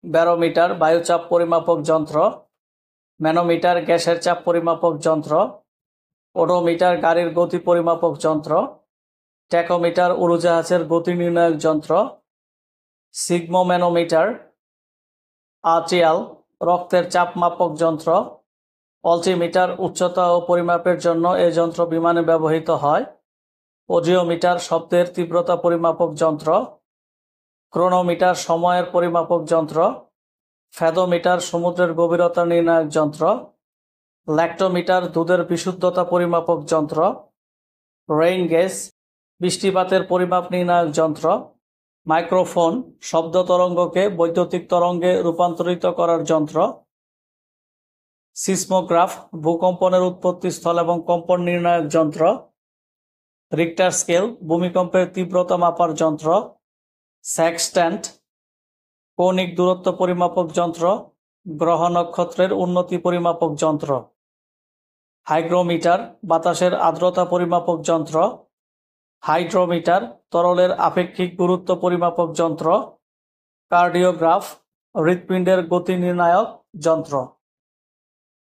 Barometer বায়ুচাপ পরিমাপক যন্ত্র, manometer গ্যাসের চাপ পরিমাপক যন্ত্র, ওডোমিটার গাড়ির গতি পরিমাপক যন্ত্র, ট্যাকোমিটার উড়োজাহাজের গতি নির্ণায়ক যন্ত্র, সিগমোম্যানোমিটার, আর্টিয়াল রক্তের চাপ মাপক যন্ত্র, অল্টিমিটার উচ্চতা ও পরিমাপের জন্য এই যন্ত্র বিমানে ব্যবহৃত হয়, ওডিওমিটার শব্দের তীব্রতা পরিমাপক যন্ত্র, ক্রোনোমিটার সময়ের পরিমাপক যন্ত্র, ফ্যাদোমিটার সমুদ্রের গভীরতা নির্ণায়ক যন্ত্র, ল্যাক্টোমিটার দুধের বিশুদ্ধতা পরিমাপক যন্ত্র, রেইন গেজ বৃষ্টিপাতের পরিমাপ নির্ণায়ক যন্ত্র, মাইক্রোফোন শব্দ তরঙ্গকে বৈদ্যুতিক তরঙ্গে রূপান্তরিত করার যন্ত্র, সিসমোগ্রাফ ভূকম্পনের উৎপত্তিস্থল এবং কম্পন নির্ণায়ক যন্ত্র, রিক্টার স্কেল ভূমিকম্পের তীব্রতা মাপার যন্ত্র, সেক্সট্যান্ট কৌণিক দূরত্ব পরিমাপক যন্ত্র, গ্রহ নক্ষত্রের উন্নতি পরিমাপক যন্ত্র, হাইগ্রোমিটার বাতাসের আর্দ্রতা পরিমাপক যন্ত্র, হাইড্রোমিটার তরলের আপেক্ষিক গুরুত্ব পরিমাপক যন্ত্র, কার্ডিওগ্রাফ হৃৎপিণ্ডের গতি নির্ণায়ক যন্ত্র।